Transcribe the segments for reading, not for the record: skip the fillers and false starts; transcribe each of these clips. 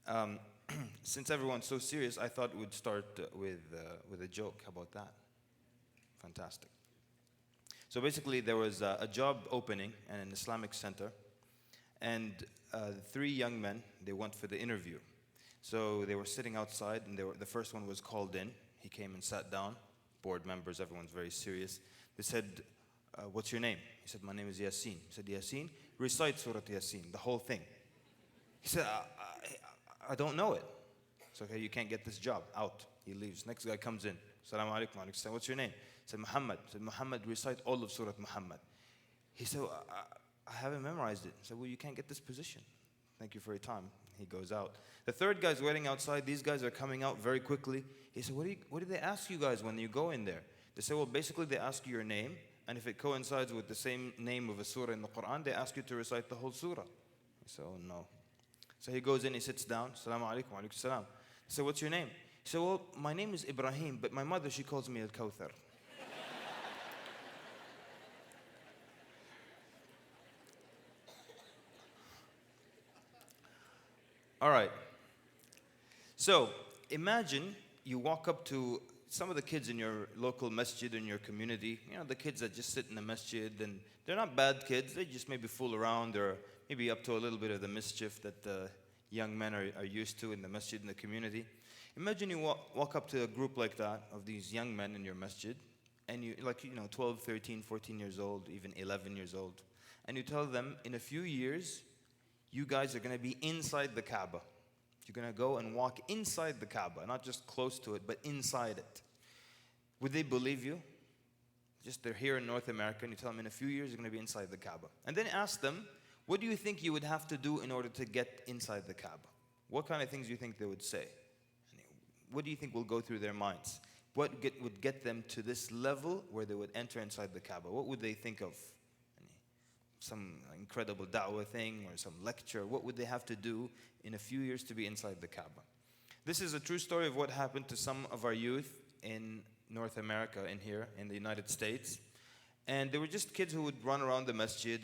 Um, since everyone's so serious, I thought we'd start with a joke. How about that? Fantastic. So basically, there was a job opening at an Islamic center, and three young men, they went for the interview. So they were sitting outside, and the first one was called in. He came and sat down. Board members, everyone's very serious. They said, what's your name? He said, my name is Yasin. He said, Yasin, recite Surah Yasin, the whole thing. He said, I don't know it. So, okay, you can't get this job. Out. He leaves. Next guy comes in. Assalamu alaikum. Alaikum. What's your name? He said, Muhammad. He said, Muhammad, recite all of Surah Muhammad. He said, I haven't memorized it. He said, well, you can't get this position. Thank you for your time. He goes out. The third guy's waiting outside. These guys are coming out very quickly. He said, what do they ask you guys when you go in there? They say, well, basically they ask you your name, and if it coincides with the same name of a surah in the Qur'an, they ask you to recite the whole surah. He said, oh no. So he goes in, he sits down. Assalamu alaikum, wa alaikum salam. He said, what's your name? He said, well, my name is Ibrahim, but my mother, she calls me Al-Kawthar. All right. So imagine you walk up to some of the kids in your local masjid, in your community, the kids that just sit in the masjid, and they're not bad kids, they just maybe fool around or maybe up to a little bit of the mischief that the young men are used to in the masjid, in the community. Imagine you walk up to a group like that, of these young men in your masjid, and 12, 13, 14 years old, even 11 years old, and you tell them, in a few years, you guys are going to be inside the Kaaba. You're going to go and walk inside the Kaaba, not just close to it, but inside it. Would they believe you? Just they're here in North America, and you tell them in a few years you're going to be inside the Kaaba. And then ask them, what do you think you would have to do in order to get inside the Kaaba? What kind of things do you think they would say? What do you think will go through their minds? What would get them to this level where they would enter inside the Kaaba? What would they think of? Some incredible da'wah thing or some lecture? What would they have to do in a few years to be inside the Kaaba? This is a true story of what happened to some of our youth in North America, in here, in the United States. And they were just kids who would run around the masjid,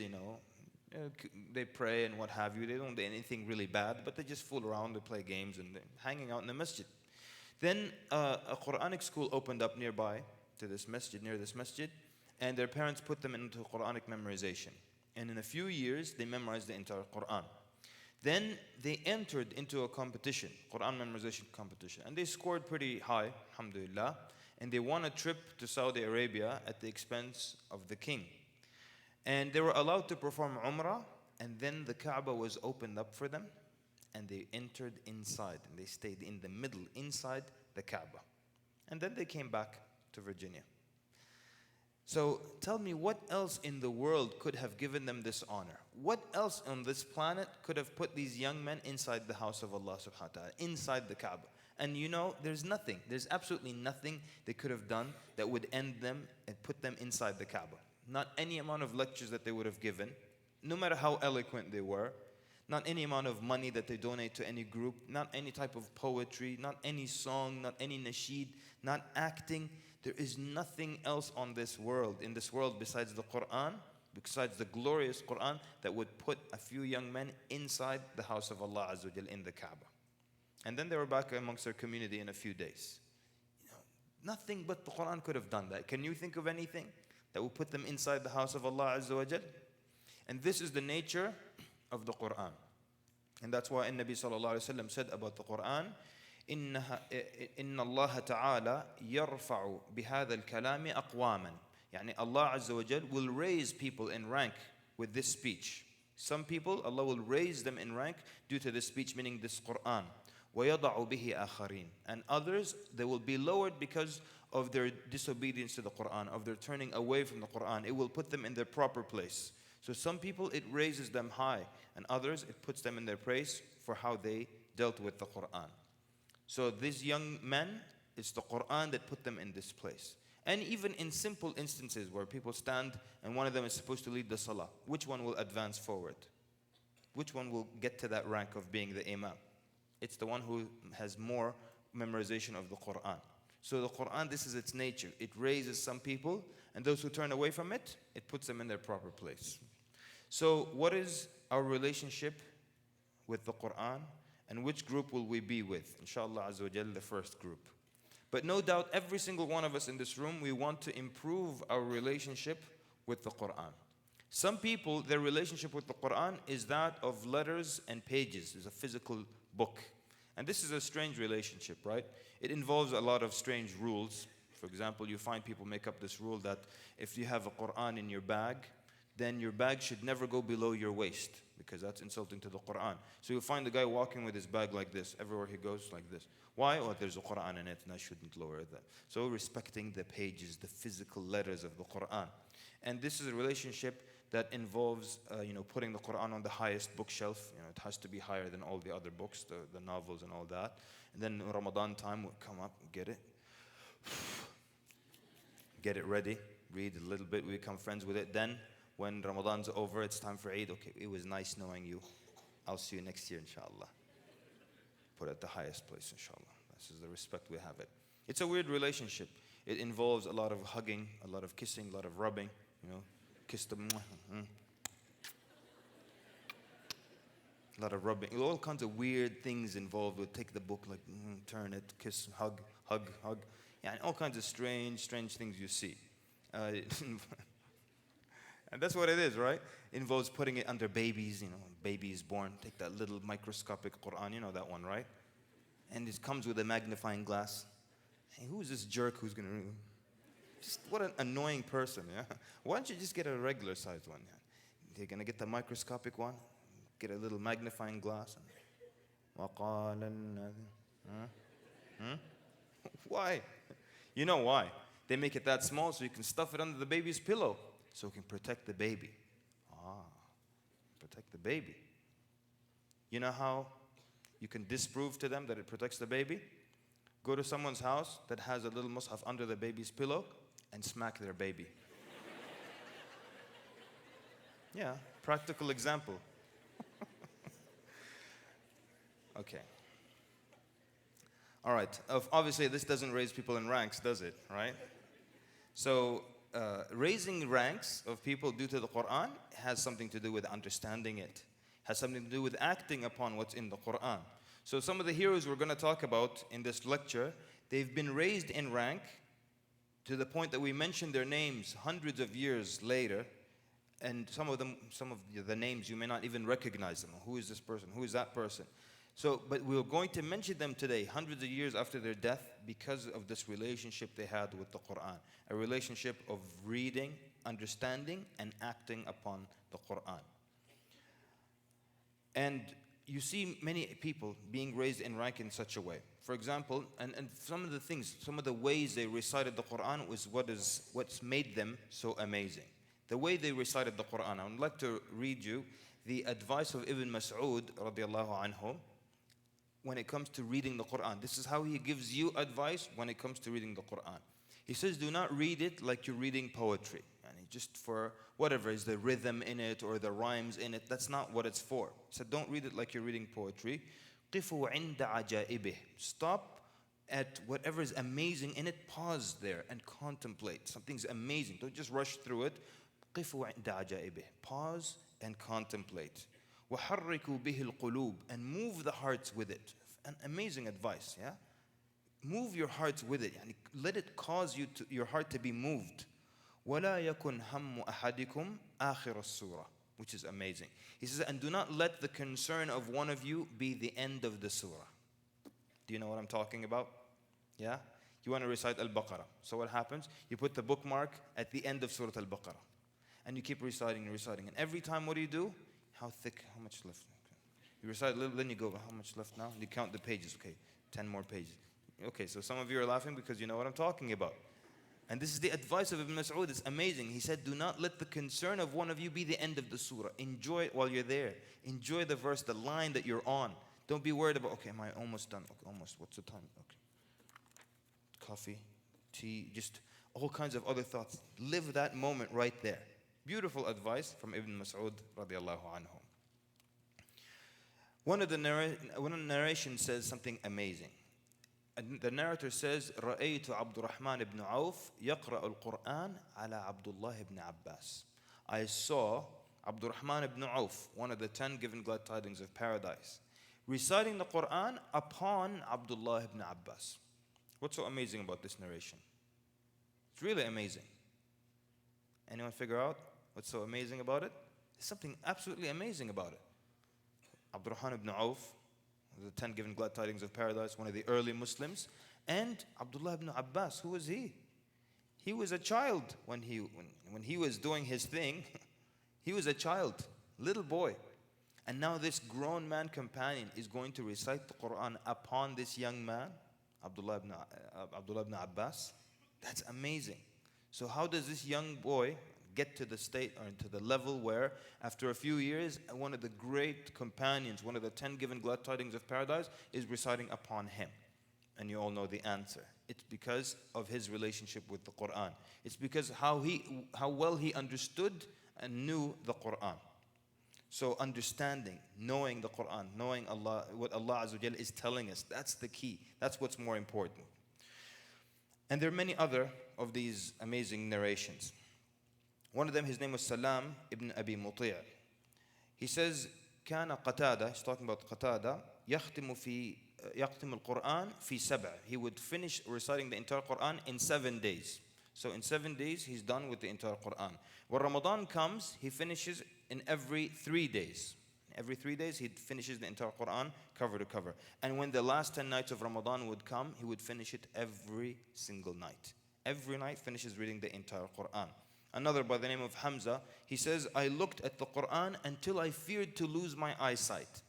they pray and what have you. They don't do anything really bad, but they just fool around, they play games, and they're hanging out in the masjid. Then a Quranic school opened up nearby to this masjid, near this masjid, and their parents put them into Quranic memorization. And in a few years, they memorized the entire Qur'an. Then they entered into a competition, Qur'an memorization competition. And they scored pretty high, alhamdulillah. And they won a trip to Saudi Arabia at the expense of the king. And they were allowed to perform Umrah. And then the Kaaba was opened up for them. And they entered inside. And they stayed in the middle, inside the Kaaba. And then they came back to Virginia. So tell me, what else in the world could have given them this honor? What else on this planet could have put these young men inside the house of Allah subhanahu wa ta'ala, inside the Kaaba? And there's nothing, there's absolutely nothing they could have done that would end them and put them inside the Kaaba. Not any amount of lectures that they would have given, no matter how eloquent they were, not any amount of money that they donate to any group, not any type of poetry, not any song, not any nasheed, not acting. There is nothing else in this world besides the Qur'an, besides the glorious Qur'an, that would put a few young men inside the house of Allah Azza wa Jal, in the Kaaba. And then they were back amongst their community in a few days. Nothing but the Qur'an could have done that. Can you think of anything that would put them inside the house of Allah Azza wa Jal? And this is the nature of the Qur'an. And that's why Nabi sallallahu alayhi wa sallam said about the Qur'an, إن الله تعالى يرفع بهذا الكلام أقواما. يعني Allah Azza wa Jal will raise people in rank with this speech. Some people, Allah will raise them in rank due to this speech, meaning this Qur'an. ويضع به آخرين. And others, they will be lowered because of their disobedience to the Qur'an, of their turning away from the Qur'an. It will put them in their proper place. So some people, it raises them high, and others, it puts them in their place for how they dealt with the Qur'an. So these young men, it's the Qur'an that put them in this place. And even in simple instances where people stand and one of them is supposed to lead the salah, which one will advance forward? Which one will get to that rank of being the imam? It's the one who has more memorization of the Qur'an. So the Qur'an, this is its nature. It raises some people, and those who turn away from it, it puts them in their proper place. So what is our relationship with the Qur'an? And which group will we be with? Inshallah Azza wa Jal, the first group. But no doubt, every single one of us in this room, we want to improve our relationship with the Qur'an. Some people, their relationship with the Qur'an is that of letters and pages. It's a physical book. And this is a strange relationship, right? It involves a lot of strange rules. For example, you find people make up this rule that if you have a Qur'an in your bag, then your bag should never go below your waist, because that's insulting to the Qur'an. So you'll find the guy walking with his bag like this, everywhere he goes like this. Why? Oh, there's a Qur'an in it, and I shouldn't lower that. So respecting the pages, the physical letters of the Qur'an. And this is a relationship that involves, putting the Qur'an on the highest bookshelf. It has to be higher than all the other books, the novels and all that. And then Ramadan time will come up, get it ready, read a little bit, we become friends with it. Then when Ramadan's over, it's time for Eid. Okay, it was nice knowing you. I'll see you next year, inshallah. Put it at the highest place, inshallah. This is the respect we have it. It's a weird relationship. It involves a lot of hugging, a lot of kissing, a lot of rubbing, kiss them. A lot of rubbing. All kinds of weird things involved with take the book, like turn it, kiss, hug. Yeah, and all kinds of strange things you see. And that's what it is, right? It involves putting it under babies, baby is born. Take that little microscopic Qur'an, that one, right? And it comes with a magnifying glass. Hey, who is this jerk who's going to... Just what an annoying person, yeah? Why don't you just get a regular sized one? Yeah? You're going to get the microscopic one, get a little magnifying glass. Why? You know why? They make it that small so you can stuff it under the baby's pillow, so it can protect the baby. Protect the baby. You know how you can disprove to them that it protects the baby? Go to someone's house that has a little mushaf under the baby's pillow and smack their baby. Yeah, practical example. Okay. All right. Obviously, this doesn't raise people in ranks, does it? Right? So, raising ranks of people due to the Qur'an has something to do with understanding it. Has something to do with acting upon what's in the Qur'an. So some of the heroes we're going to talk about in this lecture, they've been raised in rank to the point that we mention their names hundreds of years later, and some of the names you may not even recognize them. Who is this person? Who is that person? So, but we're going to mention them today, hundreds of years after their death, because of this relationship they had with the Qur'an. A relationship of reading, understanding, and acting upon the Qur'an. And you see many people being raised in rank in such a way. For example, and some of the ways they recited the Qur'an was what's made them so amazing. The way they recited the Qur'an. I would like to read you the advice of Ibn Mas'ud radiallahu anhu when it comes to reading the Qur'an. This is how he gives you advice when it comes to reading the Qur'an. He says, do not read it like you're reading poetry. And just for whatever is the rhythm in it or the rhymes in it, that's not what it's for. He said, don't read it like you're reading poetry. قِفُوا عِنْدَ عَجَائِبِهِ. Stop at whatever is amazing in it. Pause there and contemplate. Something's amazing. Don't just rush through it. قِفُوا عِنْدَ عَجَائِبِهِ. Pause and contemplate. وَحَرِّكُوا بِهِ الْقُلُوبِ. And move the hearts with it. An amazing advice, yeah? Move your hearts with it. Yani let it cause your heart to be moved. وَلَا يَكُنْ هَمُّ أَحَدِكُمْ آخِرَ السُّورَةِ. Which is amazing. He says, and do not let the concern of one of you be the end of the surah. Do you know what I'm talking about? Yeah? You want to recite Al-Baqarah. So what happens? You put the bookmark at the end of Surah Al-Baqarah. And you keep reciting and reciting. And every time, what do? How thick? How much left? You recite a little, then you go, how much left now? And you count the pages. Okay, 10 more pages. Okay, so some of you are laughing because you know what I'm talking about. And this is the advice of Ibn Mas'ud. It's amazing. He said, do not let the concern of one of you be the end of the surah. Enjoy it while you're there. Enjoy the verse, the line that you're on. Don't be worried about, okay, am I almost done? Okay, almost. What's the time? Okay. Coffee, tea, just all kinds of other thoughts. Live that moment right there. Beautiful advice from Ibn Mas'ud radiallahu anhu. One of the narration says something amazing. And the narrator says, رَأَيْتُ عَبْدُ الرَّحْمَنِ ibn Auf يَقْرَأُ الْقُرْآنَ عَلَى عَبْدُ اللَّهِ ibn Abbas. I saw Abdul Rahman ibn Auf, one of the 10 given glad tidings of paradise, reciting the Qur'an upon Abdullah ibn Abbas. What's so amazing about this narration? It's really amazing. Anyone figure out what's so amazing about it? There's something absolutely amazing about it. Abdurrahman ibn Auf, the 10 given glad tidings of paradise, one of the early Muslims, and Abdullah ibn Abbas. Who was he? He was a child when he was doing his thing. He was a child, little boy. And now this grown man companion is going to recite the Qur'an upon this young man, Abdullah ibn Abbas. That's amazing. So how does this young boy get to the state or into the level where after a few years, one of the great companions, one of the 10 given glad tidings of paradise is reciting upon him? And you all know the answer. It's because of his relationship with the Qur'an. It's because how well he understood and knew the Qur'an. So understanding, knowing the Qur'an, knowing Allah, what Allah Azza wa Jalla is telling us, that's the key. That's what's more important. And there are many other of these amazing narrations. One of them, his name was Salam ibn Abi Muti'. He says, كان قتادة, he's talking about Qatada, يختم القرآن في 7. He would finish reciting the entire Qur'an in 7 days. So in 7 days, he's done with the entire Qur'an. When Ramadan comes, he finishes in every 3 days. Every 3 days, he finishes the entire Qur'an cover to cover. And when the last 10 nights of Ramadan would come, he would finish it every single night. Every night, finishes reading the entire Qur'an. Another by the name of Hamza, he says, I looked at the Qur'an until I feared to lose my eyesight.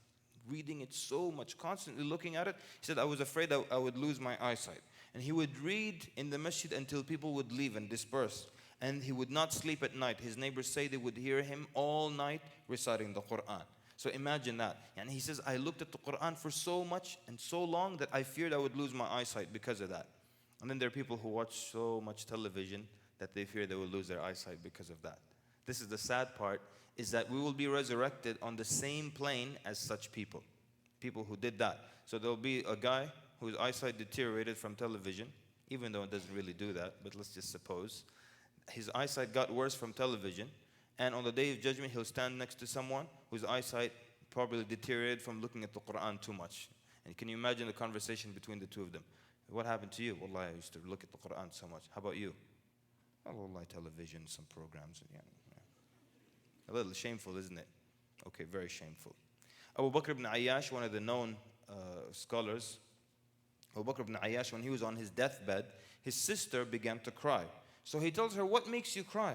Reading it so much, constantly looking at it. He said, I was afraid I would lose my eyesight. And he would read in the masjid until people would leave and disperse. And he would not sleep at night. His neighbors say they would hear him all night reciting the Qur'an. So imagine that. And he says, I looked at the Qur'an for so much and so long that I feared I would lose my eyesight because of that. And then there are people who watch so much television that they fear they will lose their eyesight because of that. This is the sad part, is that we will be resurrected on the same plane as such people. People who did that. So there will be a guy whose eyesight deteriorated from television, even though it doesn't really do that, but let's just suppose. His eyesight got worse from television, and on the day of judgment, he'll stand next to someone whose eyesight probably deteriorated from looking at the Qur'an too much. And can you imagine the conversation between the two of them? What happened to you? Wallah, I used to look at the Qur'an so much. How about you? Oh, wallah, television, some programs. Yeah. A little shameful, isn't it? Okay, very shameful. Abu Bakr ibn Ayyash, one of the known scholars, Abu Bakr ibn Ayyash, when he was on his deathbed, his sister began to cry. So he tells her, what makes you cry?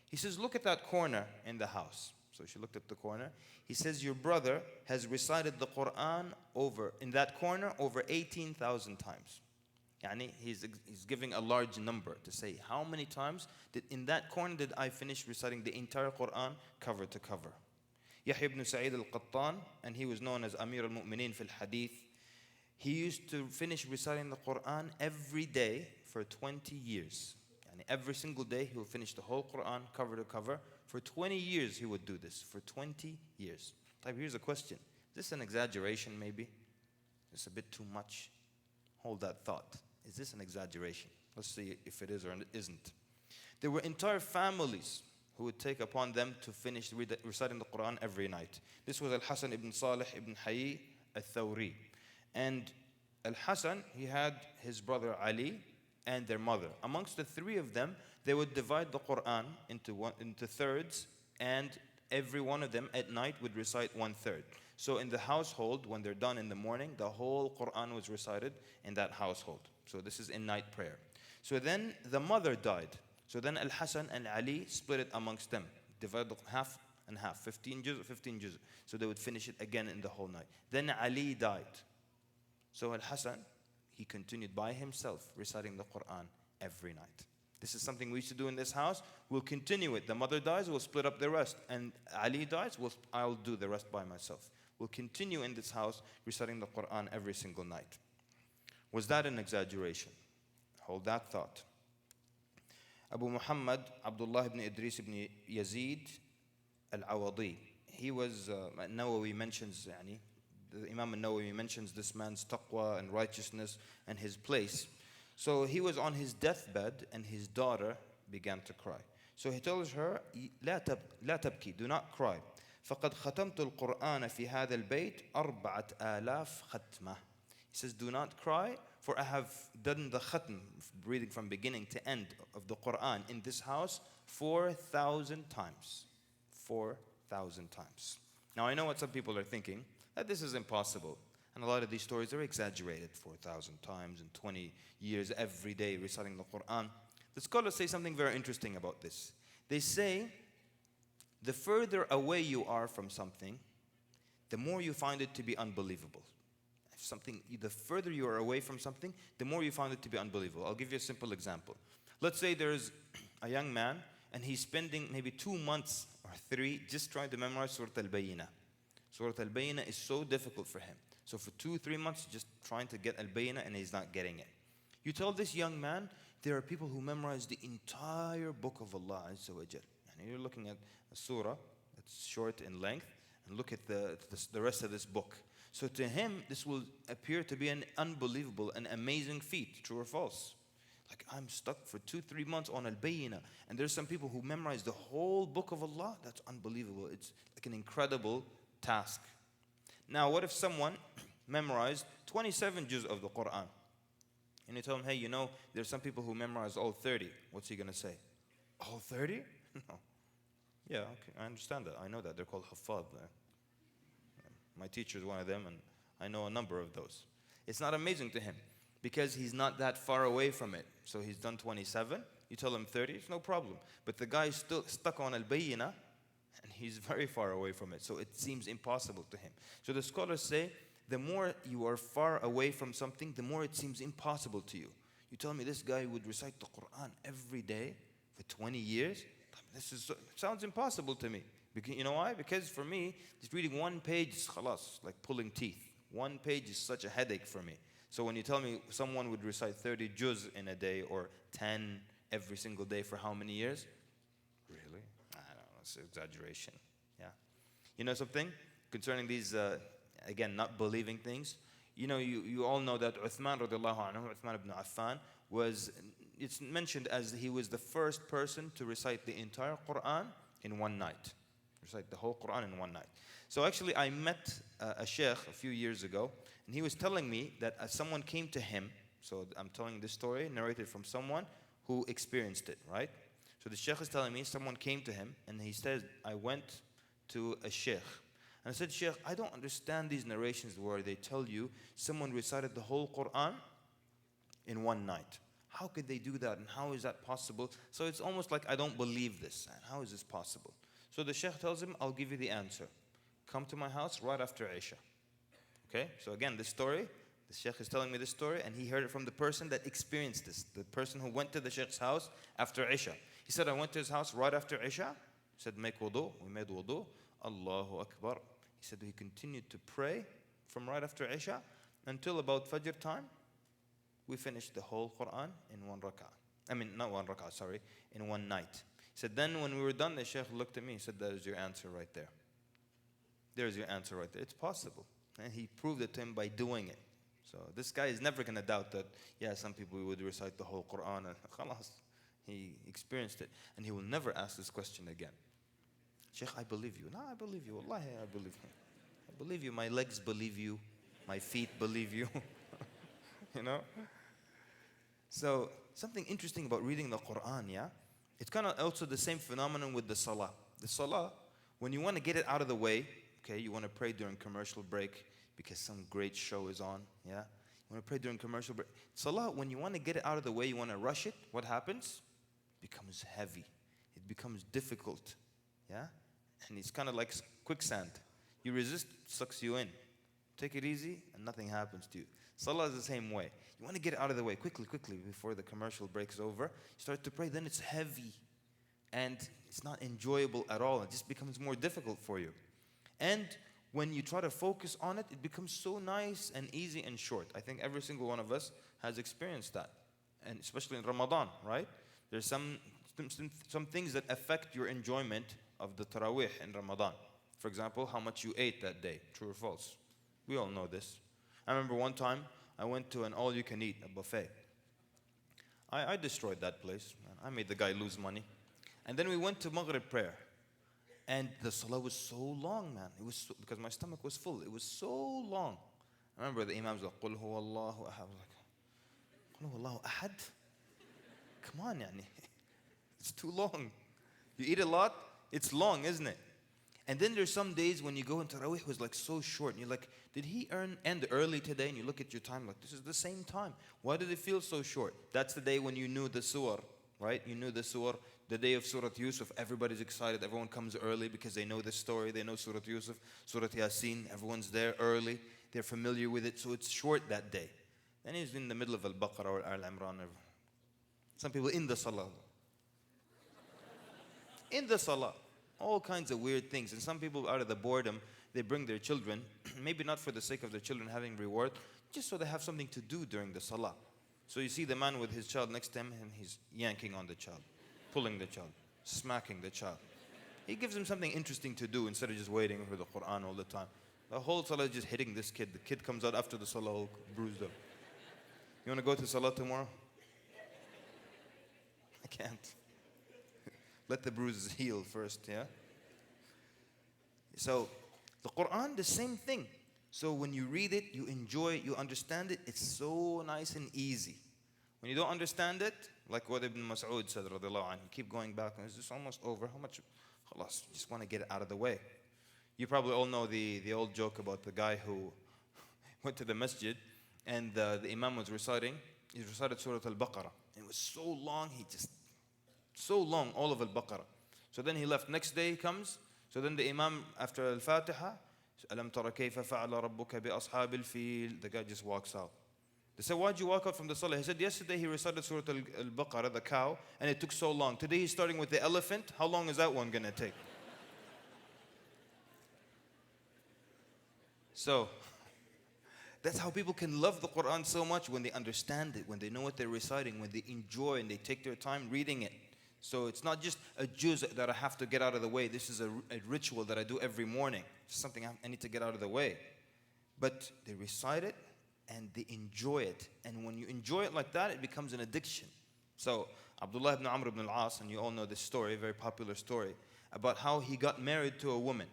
He says, look at that corner in the house. So she looked at the corner. He says, your brother has recited the Qur'an in that corner over 18,000 times. Yani he's giving a large number to say, how many times in that corner did I finish reciting the entire Qur'an cover to cover? Yahya ibn Sa'id al-Qattan, and he was known as Amir al-Mu'mineen fil Hadith, he used to finish reciting the Qur'an every day for 20 years. Yani every single day he would finish the whole Qur'an cover to cover. For 20 years he would do this, for 20 years. Here's a question. Is this an exaggeration maybe? It's a bit too much. Hold that thought. Is this an exaggeration? Let's see if it is or it isn't. There were entire families who would take upon them to finish reciting the Qur'an every night. This was Al-Hasan ibn Salih ibn Hayy al-Thawri. And Al-Hasan, he had his brother Ali and their mother. Amongst the three of them, they would divide the Qur'an into thirds, and every one of them at night would recite 1/3. So in the household, when they're done in the morning, the whole Qur'an was recited in that household. So this is in night prayer. So then the mother died. So then Al-Hasan and Ali split it amongst them. Divided half and half. 15 juz, 15 juz. So they would finish it again in the whole night. Then Ali died. So Al-Hasan, he continued by himself reciting the Qur'an every night. This is something we used to do in this house. We'll continue it. The mother dies, we'll split up the rest. And Ali dies, I'll do the rest by myself. We'll continue in this house reciting the Qur'an every single night. Was that an exaggeration? Hold that thought. Abu Muhammad Abdullah ibn Idris ibn Yazid al-Awadi. He was, Nawawi mentions, the Imam al-Nawawi mentions this man's taqwa and righteousness and his place. So he was on his deathbed and his daughter began to cry. So he tells her, لا تبكي, do not cry. فَقَدْ خَتَمْتُ الْقُرْآنَ فِي هَذَا الْبَيْتِ 4,000 ختمة. He says, do not cry, for I have done the khatm, reading from beginning to end of the Qur'an in this house 4,000 times. 4,000 times. Now I know what some people are thinking, that this is impossible. And a lot of these stories are exaggerated, 4,000 times in 20 years, every day reciting the Qur'an. The scholars say something very interesting about this. They say, the further away you are from something, the more you find it to be unbelievable. The further you are away from something, the more you find it to be unbelievable. I'll give you a simple example. Let's say there's a young man, and he's spending maybe 2 months or 3 just trying to memorize Surah Al-Bayyinah. Surah Al-Bayyinah is so difficult for him. So for 2-3 months, just trying to get Al-Bayyinah, and he's not getting it. You tell this young man, there are people who memorize the entire book of Allah Azza wa Jal. And you're looking at a surah that's short in length, and look at the rest of this book. So to him, this will appear to be an unbelievable and amazing feat, true or false. Like, I'm stuck for 2-3 months on Al-Bayyinah, and there's some people who memorize the whole book of Allah. That's unbelievable. It's like an incredible task. Now, what if someone memorized 27 juz of the Qur'an? And you tell him, hey, you know, there's some people who memorize all 30. What's he going to say? All 30? No. Yeah, okay, I understand that. I know that. They're called Huffaz. My teacher is one of them, and I know a number of those. It's not amazing to him because he's not that far away from it. So he's done 27. You tell him 30, it's no problem. But the guy is still stuck on Al-Bayyinah, and he's very far away from it. So it seems impossible to him. So the scholars say, the more you are far away from something, the more it seems impossible to you. You tell me this guy would recite the Qur'an every day for 20 years? It sounds impossible to me. Because, you know why? Because for me, just reading 1 page is khalas, like pulling teeth. 1 page is such a headache for me. So when you tell me someone would recite 30 juz in a day or 10 every single day for how many years? Really? I don't know, it's an exaggeration. Yeah. You know something? Concerning these, again, not believing things. You know, you all know that Uthman radiallahu anhu, Uthman ibn Affan, it's mentioned as he was the first person to recite the entire Qur'an in one night. Recite the whole Qur'an in one night. So actually I met a Shaykh a few years ago, and he was telling me that someone came to him. So I'm telling this story narrated from someone who experienced it, right? So the Shaykh is telling me someone came to him, and he says, I went to a Shaykh. And I said, Shaykh, I don't understand these narrations where they tell you someone recited the whole Qur'an in one night. How could they do that, and how is that possible? So it's almost like I don't believe this. And how is this possible? So the Shaykh tells him, I'll give you the answer. Come to my house right after Isha. Okay? So again, this story, the Shaykh is telling me this story, and he heard it from the person that experienced this, the person who went to the Shaykh's house after Isha. He said, I went to his house right after Isha. He said, make wudu. We made wudu. Allahu Akbar. He said he continued to pray from right after Isha until about Fajr time. We finished the whole Qur'an in 1 rak'ah. I mean, not 1 rak'ah, sorry, in one night. He said, then when we were done, the Shaykh looked at me and said, that is your answer right there. There's your answer right there. It's possible. And he proved it to him by doing it. So this guy is never going to doubt that, yeah, some people would recite the whole Qur'an and khalas. He experienced it. And he will never ask this question again. Shaykh, I believe you. No, I believe you. Wallahi, I believe you. I believe you. My legs believe you. My feet believe you. You know? So something interesting about reading the Qur'an, yeah? It's kind of also the same phenomenon with the salah. The salah, when you want to get it out of the way, okay, you want to pray during commercial break because some great show is on, yeah? You want to pray during commercial break. Salah, when you want to get it out of the way, you want to rush it, what happens? It becomes heavy. It becomes difficult, yeah? And it's kind of like quicksand. You resist, sucks you in. Take it easy, and nothing happens to you. Salah is the same way. You want to get it out of the way quickly, before the commercial breaks over. You start to pray, then it's heavy. And it's not enjoyable at all. It just becomes more difficult for you. And when you try to focus on it, it becomes so nice and easy and short. I think every single one of us has experienced that. And especially in Ramadan, right? There's some things that affect your enjoyment of the Taraweeh in Ramadan. For example, how much you ate that day. True or false? We all know this. I remember one time I went to an all-you-can-eat, a buffet. I destroyed that place. I made the guy lose money. And then we went to Maghrib prayer. And the salah was so long, man. It was because my stomach was full. It was so long. I remember the imam was like, "Qul huwa Allahu ahad." I was like, "Qul huwa Allahu ahad?" Come on, yani. It's too long. You eat a lot, it's long, isn't it? And then there's some days when you go into Tarawih, it was like so short. And you're like, did he end early today? And you look at your time like, this is the same time. Why did it feel so short? That's the day when you knew the surah, right? You knew the surah. The day of Surah Yusuf, everybody's excited. Everyone comes early because they know the story. They know Surah Yusuf, Surah Yasin. Everyone's there early. They're familiar with it. So it's short that day. Then he's in the middle of Al-Baqarah or Al-Imran. Some people in the Salah. In the Salah. All kinds of weird things. And some people, out of the boredom, they bring their children, maybe not for the sake of their children having reward, just so they have something to do during the Salah. So you see the man with his child next to him, and he's yanking on the child, pulling the child, smacking the child. He gives him something interesting to do instead of just waiting for the Qur'an all the time. The whole Salah is just hitting this kid. The kid comes out after the Salah all bruised up. You want to go to Salah tomorrow? I can't. Let the bruises heal first, yeah? So, the Qur'an, the same thing. So when you read it, you enjoy it, you understand it, it's so nice and easy. When you don't understand it, like what Ibn Mas'ud said, radiallahu anhu, you keep going back, and is this almost over? How much? Khalas, you just want to get it out of the way. You probably all know the old joke about the guy who went to the masjid, and the imam was reciting. He recited Surah Al-Baqarah. It was so long, so long, all of Al-Baqarah. So then he left. Next day he comes. So then the imam, after Al-Fatiha, أَلَمْ تَرَ كَيْفَ فَعَلَ رَبُّكَ بِأَصْحَابِ الْفِيلِ. The guy just walks out. They said, why'd you walk out from the Salah? He said, yesterday he recited Surah Al-Baqarah, the cow, and it took so long. Today he's starting with the elephant. How long is that one going to take? So, that's how people can love the Qur'an so much, when they understand it, when they know what they're reciting, when they enjoy and they take their time reading it. So it's not just a juz that I have to get out of the way. This is a ritual that I do every morning. It's something I need to get out of the way. But they recite it and they enjoy it. And when you enjoy it like that, it becomes an addiction. So Abdullah ibn Amr ibn al-As, and you all know this story, a very popular story, about how he got married to a woman.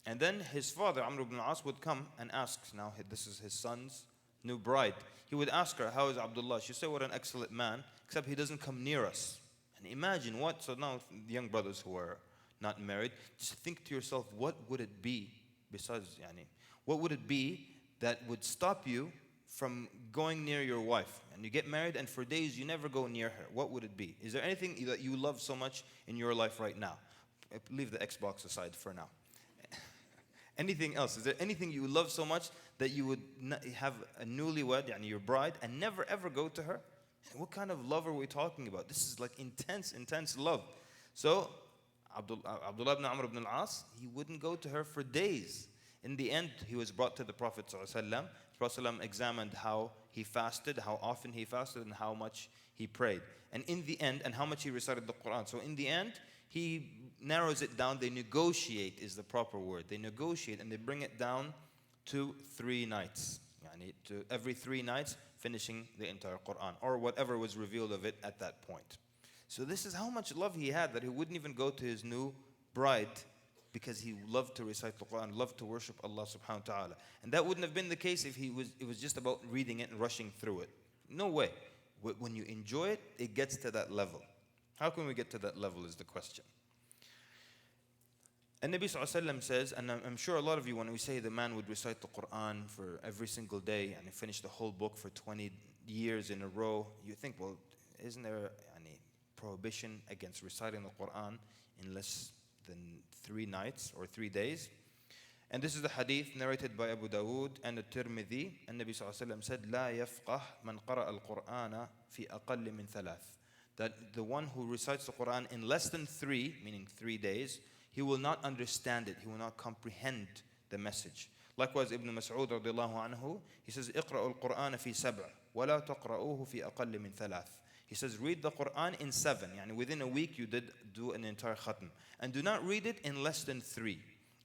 And then his father, Amr ibn al-As, would come and ask, now this is his son's new bride. He would ask her, how is Abdullah? She'd say, what an excellent man, except he doesn't come near us. And imagine what, so now the young brothers who are not married, just think to yourself, what would it be besides, what would it be that would stop you from going near your wife? And you get married and for days you never go near her. What would it be? Is there anything that you love so much in your life right now? Leave the Xbox aside for now. Anything else? Is there anything you love so much that you would have a newlywed, your bride, and never ever go to her? What kind of love are we talking about? This is like intense, intense love. So, Abdullah ibn Amr ibn al-As, he wouldn't go to her for days. In the end, he was brought to the Prophet ﷺ. The Prophet ﷺ examined how he fasted, how often he fasted, and how much he prayed. And in the end, and how much he recited the Qur'an. So in the end, he narrows it down. They negotiate is the proper word. They negotiate and they bring it down to 3 nights. To every 3 nights, finishing the entire Qur'an, or whatever was revealed of it at that point. So this is how much love he had, that he wouldn't even go to his new bride because he loved to recite the Qur'an, loved to worship Allah subhanahu wa ta'ala. And that wouldn't have been the case if it was just about reading it and rushing through it. No way. When you enjoy it, it gets to that level. How can we get to that level is the question. And Nabi ﷺ says, and I'm sure a lot of you, when we say the man would recite the Qur'an for every single day and he finished the whole book for 20 years in a row, you think, well, isn't there any prohibition against reciting the Qur'an in less than 3 nights or 3 days? And this is the hadith narrated by Abu Dawood and At-Tirmidhi. And Nabi ﷺ said, لا يفقه من قرأ القرآن في أقل من 3. That the one who recites the Qur'an in less than 3, meaning 3 days, he will not understand it. He will not comprehend the message. Likewise, Ibn Mas'ud radiallahu anhu, he says, اقرأوا القرآن في 7 ولا تقرأوه في أقل من 3. He says, read the Qur'an in 7. Within a week you did do an entire khatm. And do not read it in less than 3.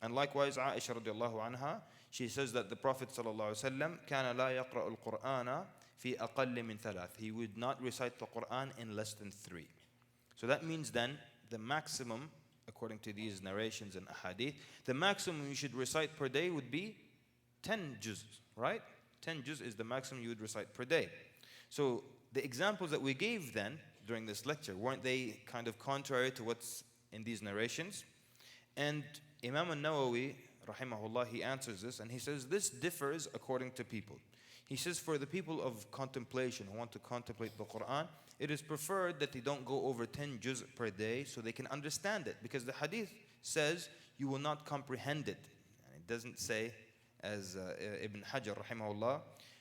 And likewise, Aisha radiallahu anha, she says that the Prophet sallallahu alaihi wasallam كان لا يقرأ القرآن في أقل من 3. He would not recite the Qur'an in less than 3. So that means then the maximum, according to these narrations and ahadith, the maximum you should recite per day would be 10 juz, right? 10 juz is the maximum you would recite per day. So the examples that we gave then during this lecture, weren't they kind of contrary to what's in these narrations? And Imam al-Nawawi, rahimahullah, he answers this and he says, this differs according to people. He says, for the people of contemplation who want to contemplate the Qur'an, it is preferred that they don't go over 10 juz per day so they can understand it. Because the hadith says you will not comprehend it. And it doesn't say, as Ibn Hajar rahimahullah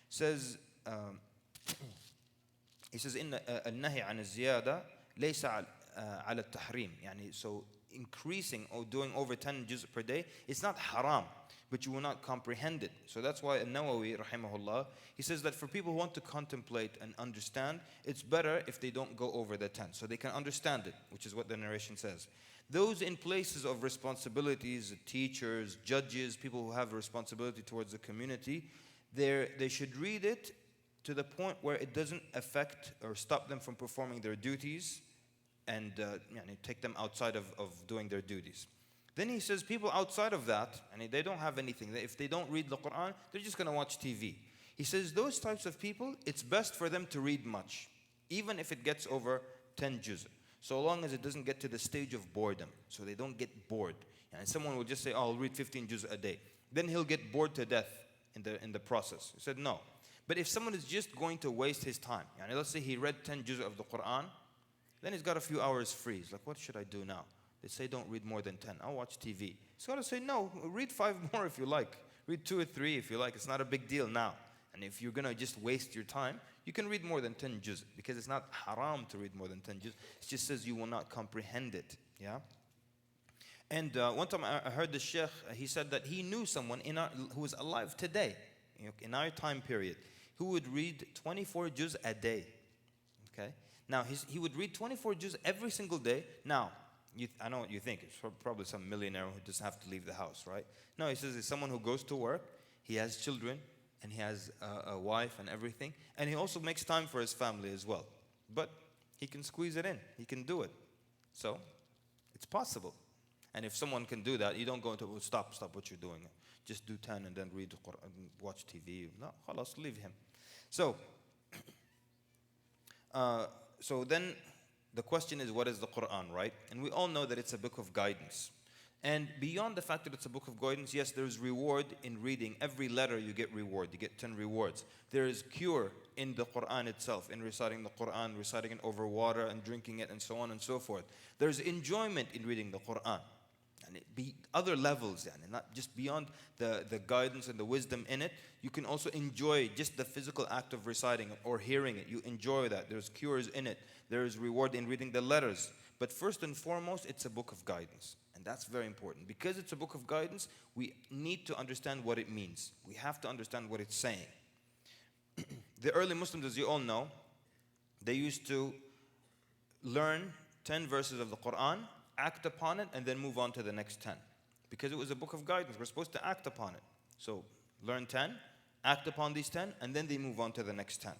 says, he says, إن النهي عن الزيادة ليس على التحريم. يعني so increasing or doing over 10 juz per day, it's not haram, but you will not comprehend it. So that's why An-Nawawi rahimahullah, he says that for people who want to contemplate and understand, it's better if they don't go over the 10, so they can understand it, which is what the narration says. Those in places of responsibilities, teachers, judges, people who have a responsibility towards the community, they should read it to the point where it doesn't affect or stop them from performing their duties and take them outside of doing their duties. Then he says people outside of that, and they don't have anything. If they don't read the Qur'an, they're just going to watch TV. He says those types of people, it's best for them to read much, even if it gets over 10 juz, so long as it doesn't get to the stage of boredom, so they don't get bored. And someone will just say, oh, I'll read 15 juz a day. Then he'll get bored to death in the process. He said no. But if someone is just going to waste his time, let's say he read 10 juz of the Qur'an, then he's got a few hours free. He's like, what should I do now? They say don't read more than 10. I'll watch TV. He's got to say no, read 5 more if you like. Read 2 or 3 if you like. It's not a big deal now. And if you're going to just waste your time, you can read more than 10 juz, because it's not haram to read more than 10 juz. It just says you will not comprehend it. Yeah. And one time I heard the Shaykh, he said that he knew someone who was alive today, in our time period, who would read 24 juz a day. Okay? Now, he would read 24 juz every single day. Now, I know what you think. It's probably some millionaire who doesn't have to leave the house, right? No, he says it's someone who goes to work, he has children, and he has a wife and everything. And he also makes time for his family as well. But he can squeeze it in. He can do it. So, it's possible. And if someone can do that, you don't go into, oh, stop what you're doing. Just do 10 and then read the Qur'an and watch TV. No, khalas, leave him. So then the question is, what is the Qur'an, right? And we all know that it's a book of guidance. And beyond the fact that it's a book of guidance, yes, there's reward in reading. Every letter you get reward. You get 10 rewards. There is cure in the Qur'an itself, in reciting the Qur'an, reciting it over water and drinking it and so on and so forth. There's enjoyment in reading the Qur'an. And it be other levels, not just beyond the guidance and the wisdom in it. You can also enjoy just the physical act of reciting it or hearing it. You enjoy that. There's cures in it. There is reward in reading the letters. But first and foremost, it's a book of guidance. And that's very important. Because it's a book of guidance, we need to understand what it means. We have to understand what it's saying. The early Muslims, as you all know, they used to learn 10 verses of the Qur'an, act upon it, and then move on to the next 10. Because it was a book of guidance. We're supposed to act upon it. So learn 10, act upon these 10, and then they move on to the next 10.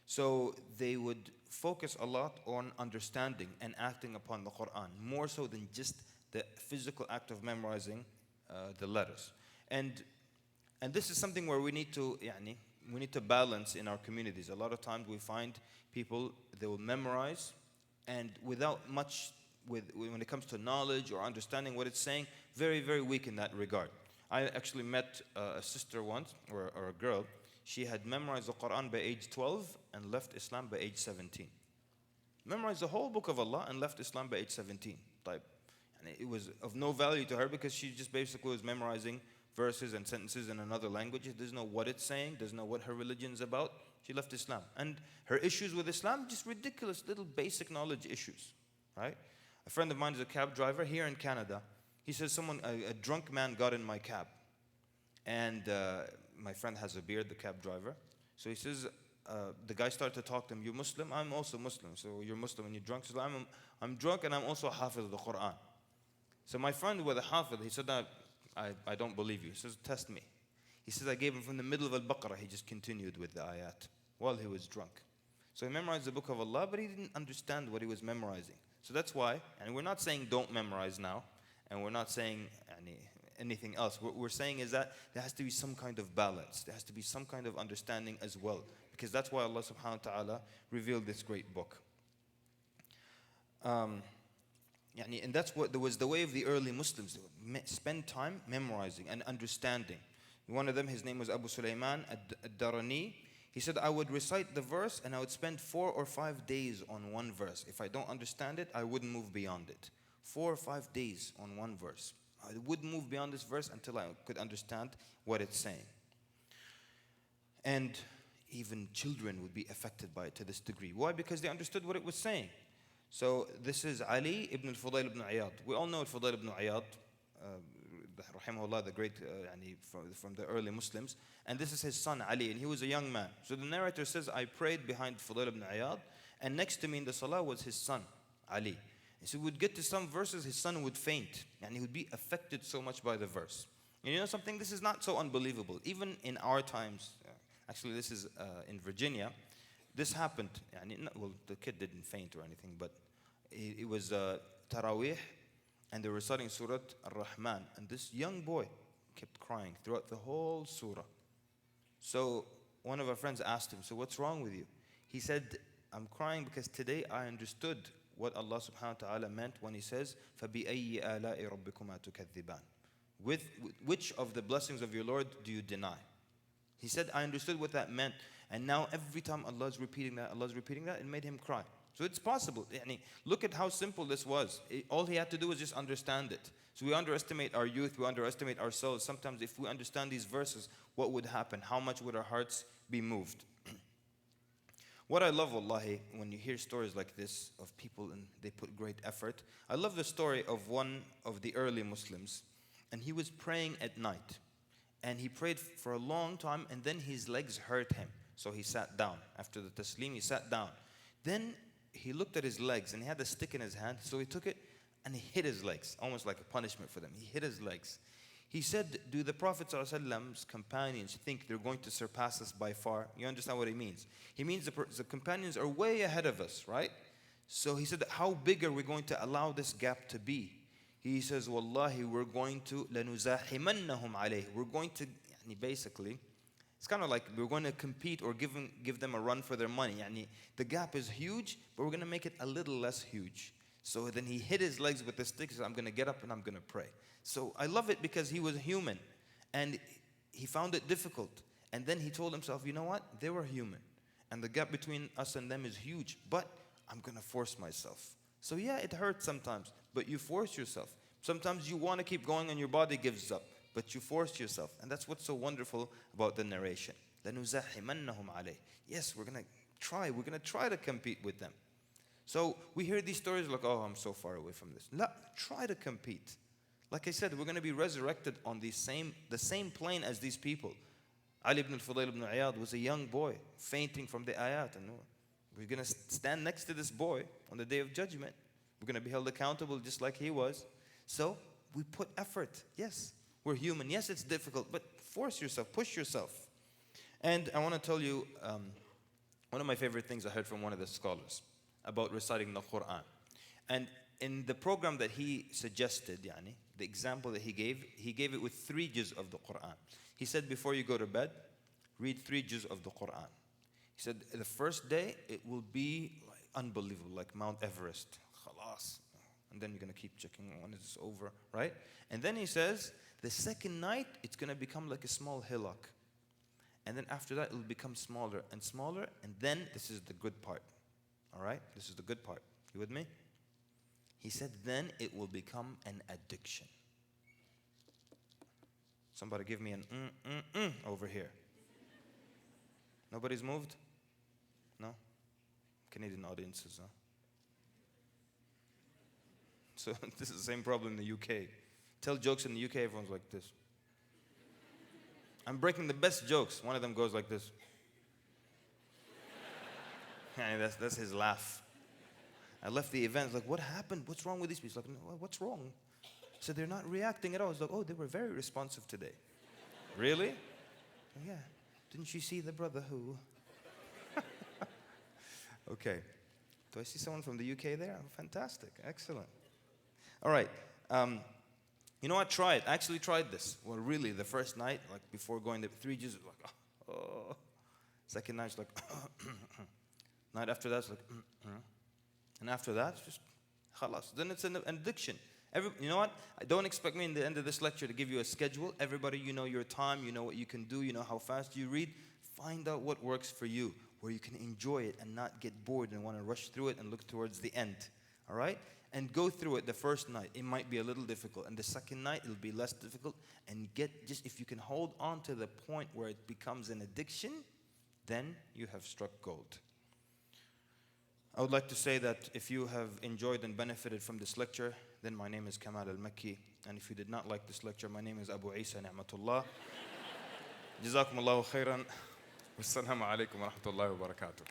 So they would focus a lot on understanding and acting upon the Qur'an, more so than just the physical act of memorizing the letters. And this is something where we need to balance in our communities. A lot of times we find people, they will memorize, and without much, when it comes to knowledge or understanding what it's saying, very, very weak in that regard. I actually met a sister once, or a girl. She had memorized the Qur'an by age 12 and left Islam by age 17. Memorized the whole book of Allah and left Islam by age 17. And it was of no value to her because she just basically was memorizing verses and sentences in another language. She doesn't know what it's saying, doesn't know what her religion is about. She left Islam. And her issues with Islam, just ridiculous little basic knowledge issues, right? A friend of mine is a cab driver here in Canada. He says a drunk man got in my cab. And my friend has a beard, the cab driver. So he says, the guy started to talk to him, "You Muslim? I'm also Muslim. So you're Muslim and you're drunk?" He says, I'm drunk and I'm also a hafiz of the Qur'an. So my friend with a hafiz, he said, I don't believe you. He says, test me. He says, I gave him from the middle of Al-Baqarah. He just continued with the ayat while he was drunk. So he memorized the book of Allah, but he didn't understand what he was memorizing. So that's why, and we're not saying don't memorize now, and we're not saying anything else. What we're saying is that there has to be some kind of balance. There has to be some kind of understanding as well. Because that's why Allah subhanahu wa ta'ala revealed this great book. And that's what was the way of the early Muslims. They would spend time memorizing and understanding. One of them, his name was Abu Sulaiman ad-Darani. He said, I would recite the verse and I would spend 4 or 5 days on one verse. If I don't understand it, I wouldn't move beyond it. 4 or 5 days on one verse. I wouldn't move beyond this verse until I could understand what it's saying. And even children would be affected by it to this degree. Why? Because they understood what it was saying. So this is Ali ibn al-Fudayl ibn Iyad. We all know al-Fudayl ibn Iyad, rahimahullah, the great from the early Muslims. And this is his son Ali, and he was a young man. So the narrator says, I prayed behind Fudayl ibn Iyad, and next to me in the salah was his son, Ali. And so we would get to some verses, his son would faint, and he would be affected so much by the verse. And you know something? This is not so unbelievable. Even in our times, actually this is in Virginia, this happened. Well, the kid didn't faint or anything, but it was Taraweeh, and they were reciting Surah Ar-Rahman, and this young boy kept crying throughout the whole surah. So one of our friends asked him, so what's wrong with you? He said, I'm crying because today I understood what Allah subhanahu wa ta'ala meant when He says, فَبِأَيِّ آلَاءِ رَبِّكُمَا تُكَذِّبَانِ. With which of the blessings of your Lord do you deny? He said, I understood what that meant. And now every time Allah's repeating that, it made him cry. So it's possible. Look at how simple this was. All he had to do was just understand it. So we underestimate our youth, we underestimate ourselves. Sometimes if we understand these verses, what would happen? How much would our hearts be moved? What I love, wallahi, when you hear stories like this of people and they put great effort. I love the story of one of the early Muslims, and he was praying at night. And he prayed for a long time, and then his legs hurt him. So he sat down. After the taslim, he sat down. Then he looked at his legs, and he had a stick in his hand. So he took it, and he hit his legs, almost like a punishment for them. He hit his legs. He said, do the Prophet ﷺ's companions think they're going to surpass us by far? You understand what he means? He means the companions are way ahead of us, right? So he said, how big are we going to allow this gap to be? He says, Wallahi, we're going to لَنُزَاحِمَنَّهُمْ عَلَيْهِ. We're going to, basically, it's kind of like we're going to compete or give them a run for their money. The gap is huge, but we're going to make it a little less huge. So then he hit his legs with the stick. He said, I'm going to get up and I'm going to pray. So I love it because he was human and he found it difficult. And then he told himself, you know what? They were human. And the gap between us and them is huge, but I'm going to force myself. So yeah, it hurts sometimes, but you force yourself. Sometimes you want to keep going and your body gives up, but you force yourself. And that's what's so wonderful about the narration. لَنُزَاحِمَنَّهُمْ عَلَيْهِ. Yes, we're going to try to compete with them. So we hear these stories like, oh, I'm so far away from this. No, try to compete. Like I said, we're going to be resurrected on the same plane as these people. Ali ibn al-Fudayl ibn Iyad was a young boy fainting from the ayat. And we're going to stand next to this boy on the Day of Judgment. We're going to be held accountable just like he was. So we put effort. Yes, we're human. Yes, it's difficult, but force yourself, push yourself. And I want to tell you one of my favorite things I heard from one of the scholars about reciting the Qur'an. And in the program that he suggested, the example that he gave it with 3 juz of the Qur'an. He said, before you go to bed, read 3 juz of the Qur'an. He said, the first day, it will be like unbelievable, like Mount Everest. Khalas. And then you're going to keep checking when it's over, right? And then he says, the second night, it's going to become like a small hillock. And then after that, it will become smaller and smaller. And then, this is the good part. All right? This is the good part. You with me? He said, then it will become an addiction. Somebody give me an over here. Nobody's moved? No? Canadian audiences, huh? So this is the same problem in the UK. Tell jokes in the UK, everyone's like this. I'm breaking the best jokes. One of them goes like this. That's his laugh. I left the event, like, what happened? What's wrong with these people? He's like, no, what's wrong? So they're not reacting at all. It's like, oh, they were very responsive today. Really? Yeah. Didn't you see the brother who? Okay. Do I see someone from the UK there? Oh, fantastic. Excellent. All right. You know, I actually tried this. Well, really, the first night, like before going to 3 Juz, like, oh. Second night, it's like, night after that, it's like, and after that, it's just, khalas. Then it's an addiction. You know what? Don't expect me in the end of this lecture to give you a schedule. Everybody, you know your time, you know what you can do, you know how fast you read. Find out what works for you, where you can enjoy it and not get bored and want to rush through it and look towards the end. All right? And go through it the first night. It might be a little difficult. And the second night, it'll be less difficult. And if you can hold on to the point where it becomes an addiction, then you have struck gold. I would like to say that if you have enjoyed and benefited from this lecture, then my name is Kamal al-Mekki. And if you did not like this lecture, my name is Abu Isa Ni'matullah. Jazakum Allahu khairan. Wassalamu alaikum wa rahmatullahi wa barakatuh.